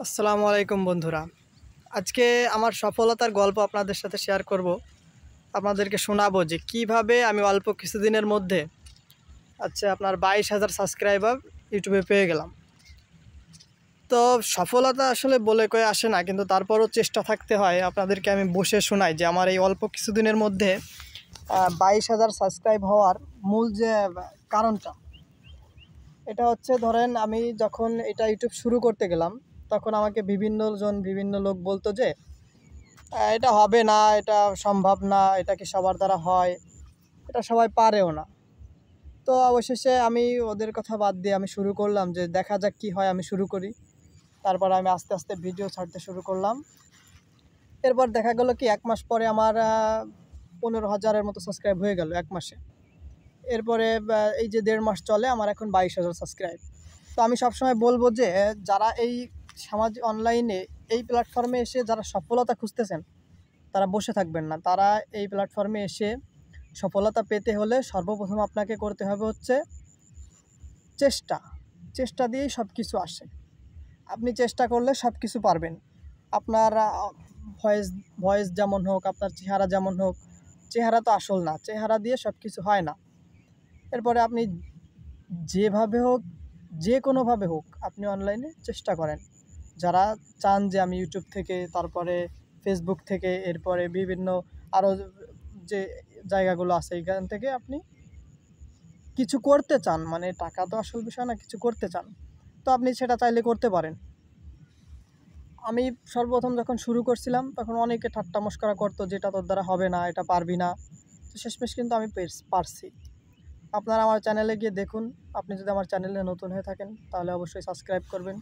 আসসালামু আলাইকুম বন্ধুরা। আজকে আমার সফলতার গল্প আপনাদের সাথে শেয়ার করব। আপনাদেরকে শোনাবো যে কিভাবে আমি অল্প কিছুদিনের মধ্যে আপনার 22,000 সাবস্ক্রাইবার ইউটিউবে পেয়ে গেলাম। তো সফলতা আসলে বলে কয়ে আসে না, কিন্তু তারপরও চেষ্টা থাকতে হয়। আপনাদেরকে আমি বসে শোনাই যে আমার এই অল্প কিছুদিনের মধ্যে 22,000 সাবস্ক্রাইব হওয়ার মূল যে কারণটা, এটা হচ্ছে, ধরেন আমি যখন এটা ইউটিউব শুরু করতে গেলাম, তখন আমাকে বিভিন্ন লোক বলতো যে এটা হবে না, এটা সম্ভব না, এটা কি সবার দ্বারা হয়, এটা সবাই পারেও না। তো অবশেষে আমি ওদের কথা বাদ দিয়ে আমি শুরু করলাম যে দেখা যাক কি হয়, আমি শুরু করি। তারপর আমি আস্তে আস্তে ভিডিও ছাড়তে শুরু করলাম। এরপর দেখা গেল কি 1 মাস পরে আমার 15,000-এর মতো সাবস্ক্রাইব হয়ে গেল 1 মাসে। এরপরে এই যে 1.5 মাস চলে, আমার এখন 22,000 সাবস্ক্রাইব। তো আমি সবসময় বলবো যে যারা এই অনলাইনে এই প্ল্যাটফর্মে এসে যারা সফলতা খুঁজতেছেন, তারা বসে থাকবেন না। তারা এই প্ল্যাটফর্মে এসে সফলতা পেতে হলে সর্বপ্রথম আপনাকে করতে হবে হচ্ছে চেষ্টা। চেষ্টা দিয়েই সব কিছু আসে। আপনি চেষ্টা করলে সব কিছু পারবেন। আপনার ভয়েস ভয়েস যেমন হোক, আপনার চেহারা যেমন হোক, চেহারা তো আসল না, চেহারা দিয়ে সব কিছু হয় না। এরপরে আপনি যেভাবে হোক, যে কোনোভাবে হোক, আপনি অনলাইনে চেষ্টা করেন। যারা চান যে আমি ইউটিউব থেকে, তারপরে ফেসবুক থেকে, এরপরে বিভিন্ন আরও যে জায়গাগুলো আছে, এখান থেকে আপনি কিছু করতে চান, মানে টাকা তো আসল বিষয় না, কিছু করতে চান, তো আপনি সেটা চাইলে করতে পারেন। আমি সর্বপ্রথম যখন শুরু করছিলাম, তখন অনেকে ঠাট্টা মশকরা করতো যে এটা তোর দ্বারা হবে না, এটা পারবি না। তো শেষমেশ কিন্তু আমি পারছি। আপনারা আমার চ্যানেলে গিয়ে দেখুন। আপনি যদি আমার চ্যানেলে নতুন হয়ে থাকেন, তাহলে অবশ্যই সাবস্ক্রাইব করবেন।